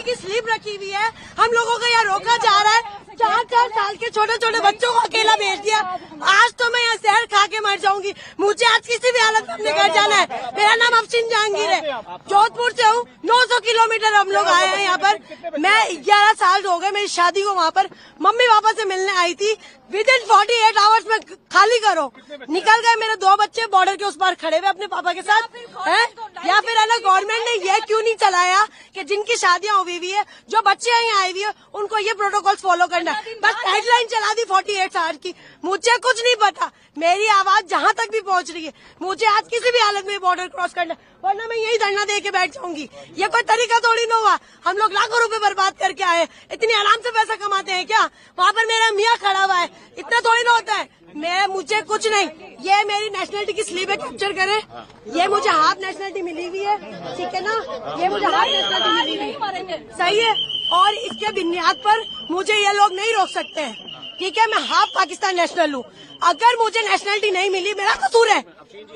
की स्लिप रखी हुई है। हम लोगों को यहाँ रोका जा रहा है। 4-4 साल के छोटे छोटे बच्चों को अकेला भेज दिया। आज तो मैं यहाँ शहर खा के मर जाऊंगी। मुझे आज किसी भी हालत में अपने घर जाना है। मेरा नाम अफसीन जहांगीर है, जोधपुर से हूँ। 900 किलोमीटर हम लोग आए हैं यहाँ पर। मैं 11 साल हो गए मेरी शादी को वहाँ पर मम्मी पापा से मिलने आई थी। विदिन 48 आवर्स में खाली करो, निकल गए। मेरे 2 बच्चे बॉर्डर के उस पार खड़े हुए अपने पापा के साथ है। या फिर है ना, गवर्नमेंट ने ये क्यों नहीं चलाया कि जिनकी शादियां हुई हुई है, जो बच्चे यहाँ आए हुए हैं, उनको ये प्रोटोकॉल्स फॉलो करना है। बस हेडलाइन चला दी 48 आवर्स की। मुझे कुछ नहीं पता, मेरी आवाज जहाँ तक भी पहुँच रही है। मुझे आज किसी भी हालत में बॉर्डर क्रॉस करना है, वरना मैं यही धरना दे के बैठ जाऊंगी। ये कोई तरीका थोड़ी ना हुआ। हम लोग लाखों रुपए बर्बाद करके आए, इतनी आराम से पैसा कमाते हैं क्या? वहाँ पर मेरा मियाँ खड़ा हुआ है, इतना थोड़ी ना होता है। मुझे कुछ नहीं, ये मेरी नेशनलिटी की स्लीप है, कैप्चर करे। ये मुझे हाफ नेशनलिटी मिली हुई है, ठीक है ना, ये मुझे हाफ नेशनलिटी मिली हुई है, सही है। और इसके बुनियाद पर मुझे ये लोग नहीं रोक सकते हैं, ठीक है। मैं हाफ पाकिस्तान नेशनल हूँ। अगर मुझे नेशनलिटी नहीं मिली, मेरा कसूर है।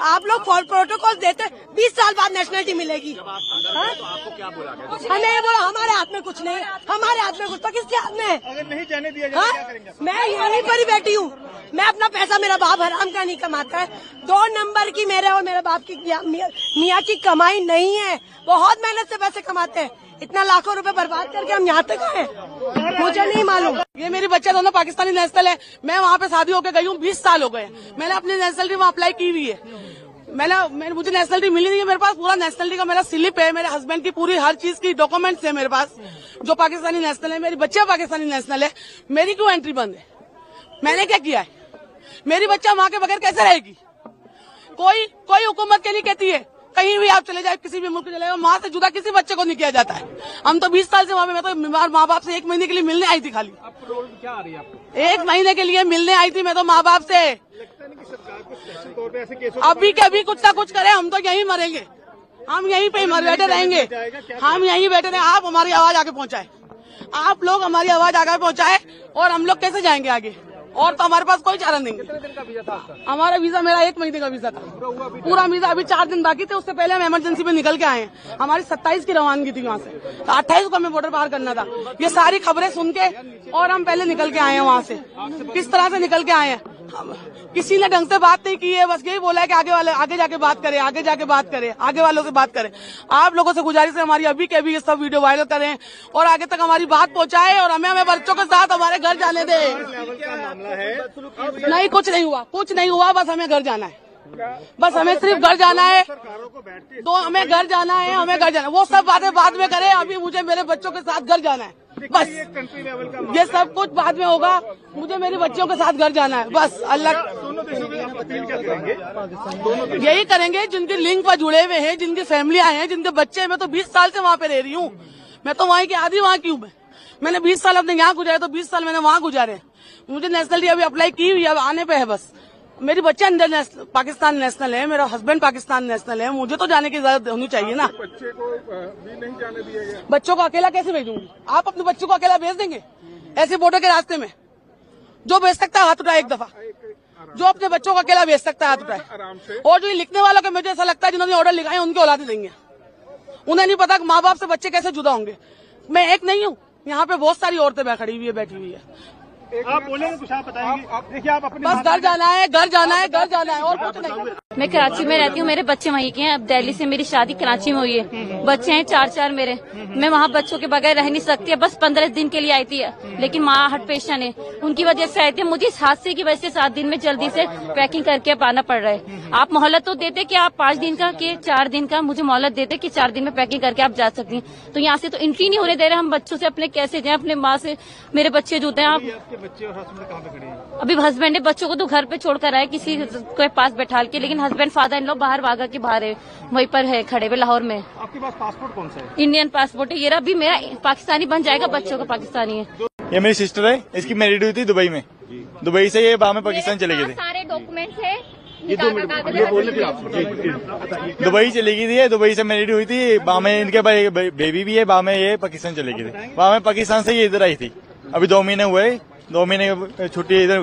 आप लोग प्रोटोकॉल देते, 20 साल बाद नेशनलिटी मिलेगी। हमें ये बोला हमारे हाथ में कुछ नहीं, हमारे हाथ में कुछ तो किसके हाथ में है? अगर नहीं जाने दिया जाए क्या करेंगे? मैं यहीं पर ही बैठी हूँ। मैं अपना पैसा, मेरा बाप हराम का नहीं कमाता है। 2 नंबर की मेरे और मेरे बाप की मियाँ की कमाई नहीं है। बहुत मेहनत से पैसे कमाते हैं। इतना लाखों रुपए बर्बाद करके हम यहाँ तक आए, मुझे नहीं मालूम। ये मेरी बच्चे दोनों पाकिस्तानी नेशनल है। मैं वहाँ पे शादी होकर गई हूँ, 20 साल हो गए। मैंने अपनी नेशनलिटी वहाँ अप्लाई की हुई है। मुझे नेशनलिटी मिली नहीं है। मेरे पास पूरा नेशनलिटी का मेरा स्लिप है, मेरे हस्बैंड की पूरी हर चीज की डॉक्यूमेंट्स है मेरे पास, जो पाकिस्तानी नेशनल है। मेरी बच्चे पाकिस्तानी नेशनल है। मेरी क्यों एंट्री बंद है? मैंने क्या किया है? मेरी बच्चा माँ के बगैर कैसे रहेगी? कोई हुकूमत के नहीं कहती है। कहीं भी आप चले जाए, किसी भी मुल्क चले जाए, माँ से जुदा किसी बच्चे को नहीं किया जाता है। हम तो 20 साल से वहाँ पे, मैं तो बीमार माँ बाप से 1 महीने के लिए मिलने आई थी। खाली क्या आ रही है आपको? 1 महीने के लिए मिलने आई थी मैं तो माँ बाप से। अभी के अभी कुछ ना कुछ करे, हम तो यहीं मरेंगे, हम यहीं पे बैठे रहेंगे, हम यहीं बैठे रहेंगे। आप हमारी आवाज आगे पहुँचाए, आप लोग हमारी आवाज आगे पहुँचाए, और हम लोग कैसे जाएंगे आगे? और तो हमारे पास कोई चारा नहीं। कितने दिन का वीजा था आपका? हमारा वीजा, मेरा 1 महीने का वीजा था। पूरा वीजा, अभी 4 दिन बाकी थे। उससे पहले हम इमरजेंसी में निकल के आए हैं। हमारी 27 की रवानगी थी वहाँ से, तो 28 को हमें बॉर्डर पार करना था। ये सारी खबरें सुन के और हम पहले निकल के आए हैं वहाँ से। किस तरह से निकल के आए हैं? किसी ने ढंग से बात नहीं की है, बस यही बोला है कि आगे जाके बात करें, आगे जाके बात करें, आगे वालों से बात करें। आप लोगों से गुजारिश है हमारी, अभी के अभी ये सब वीडियो वायरल करें और आगे तक हमारी बात पहुंचाएं, और हमें बच्चों के साथ हमारे घर जाने दें। नहीं, कुछ नहीं हुआ, बस हमें घर जाना है। बस हमें सिर्फ घर जाना है, तो हमें घर जाना है, वो सब बातें बाद में करें। अभी मुझे मेरे बच्चों के साथ घर जाना है, बस। ये सब कुछ बाद में होगा, मुझे मेरे बच्चों के साथ घर जाना है, बस। अल्लाह यही करेंगे जिनके लिंक पर जुड़े हुए हैं, जिनकी फैमिलियां हैं, जिनके बच्चे हैं। मैं तो 20 साल से वहाँ पे रह रही हूँ। मैं तो वहाँ की आधी वहाँ की हूँ। मैंने 20 साल अपने यहाँ गुजारे, तो 20 साल मैंने वहाँ गुजारे। मुझे नेशनलिटी अभी अप्लाई की हुई है, अब आने पे है बस। मेरी बच्चे अंदर पाकिस्तान नेशनल है, मेरा हस्बैंड पाकिस्तान नेशनल है। मुझे तो जाने की इजाजत होनी चाहिए ना। बच्चे को भी नहीं जाने दिया गया। बच्चों को अकेला कैसे भेजूंगी? आप अपने बच्चों को अकेला भेज देंगे ऐसे बॉर्डर के रास्ते में? जो भेज सकता है हाथ उठाए एक दफा, जो अपने बच्चों को अकेला भेज सकता है हाथ उठाए। और जो लिखने वालों को मुझे ऐसा लगता है जिन्होंने ऑर्डर लिखा है उनके औलादे देंगे। उन्हें नहीं पता कि माँ बाप से बच्चे कैसे जुदा होंगे। मैं एक नहीं हूँ, यहाँ पे बहुत सारी औरतें खड़ी हुई है, बैठी हुई है। आप बोलेंगे कुछ, आप बताएंगे। देखिए, आप अपने बस घर जाना है और कुछ नहीं। मैं कराची में रहती हूँ, मेरे बच्चे वहीं के हैं। अब दिल्ली से मेरी शादी कराची में हुई है, बच्चे हैं 4 मेरे। मैं वहाँ बच्चों के बगैर रह नहीं सकती। बस 15 दिन के लिए आई थी, लेकिन माँ हार्ट पेशेंट है, उनकी वजह से आई थी। मुझे इस हादसे की वजह से 7 दिन में जल्दी से पैकिंग करके आना पड़ रहा है। आप मोहलत तो देते कि आप 5 दिन का कि 4 दिन का, मुझे मोहलत देते कि 4 दिन में पैकिंग करके आप जा सकती हैं। तो यहाँ से तो एंट्री नहीं होने दे रहे। हम बच्चों से अपने कैसे जाएं? अपने माँ से मेरे बच्चे जो हैं। आप बच्चे और हस्बैंड कहाँ पे खड़े हैं? अभी हस्बैंड ने बच्चों को तो घर पे छोड़कर आए किसी के पास बैठा के, लेकिन हस्बैंड फादर इन लोग बाहर वागा के बाहर है, वहीं पर है खड़े हुए लाहौर में। आपके पास पासपोर्ट कौन सा है? इंडियन पासपोर्ट है। ये भी मेरा पाकिस्तानी बन जाएगा, बच्चों का पाकिस्तानी है। ये मेरी सिस्टर है, इसकी मैरिड हुई थी दुबई में। दुबई से ये बाद में पाकिस्तान चले गए थे। सारे डॉक्यूमेंट्स है, दुबई चली गई थी। दुबई से मैरिड हुई थी, बाद में इनके बेबी भी है, बाद में ये पाकिस्तान चले गए थे। बाद में पाकिस्तान से ये इधर आई थी। अभी 2 महीने हुए, 2 महीने छुट्टी इधर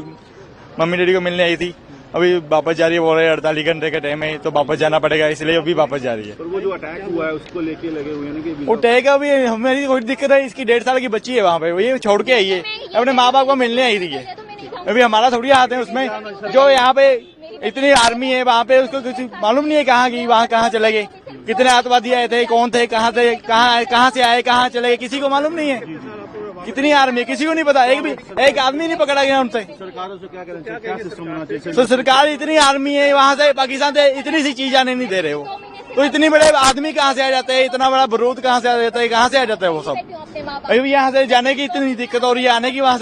मम्मी डैडी को मिलने आई थी। अभी वापस जा रही है, बोल रहे 48 घंटे के टाइम है तो वापस जाना पड़ेगा, इसलिए अभी वापस जा रही है। पर वो जो अटैक हुआ है उसको लेके लगे हुए हैं कि वो टैग अभी हमें कोई दिक्कत है, इसकी 1.5 साल की बच्ची है वहाँ पे, ये छोड़ के आई है, अपने माँ बाप को मिलने आई थी है। अभी हमारा थोड़ी हाथ है उसमें, जो यहाँ पे इतनी आर्मी है वहाँ पे, उसको कुछ मालूम नहीं है कहाँ की, वहाँ कहाँ चले गए, कितने आतंकवादी आए थे, कौन थे, कहाँ से आए, कहाँ चले गए, किसी को मालूम नहीं है। कितनी आर्मी है किसी को नहीं पता, एक आदमी नहीं पकड़ा गया उनसे। सरकारों से क्या करें, क्या सिस्टम होना चाहिए? तो सरकार इतनी आर्मी है वहाँ से, पाकिस्तान से इतनी सी चीज आने नहीं दे रहे हो, तो इतनी बड़े आदमी कहाँ से आ जाते हैं, इतना बड़ा बारूद कहाँ से आ जाता है, कहाँ से आ जाता है वो सब। अभी यहाँ से जाने की इतनी दिक्कत हो रही है, आने की वहाँ से।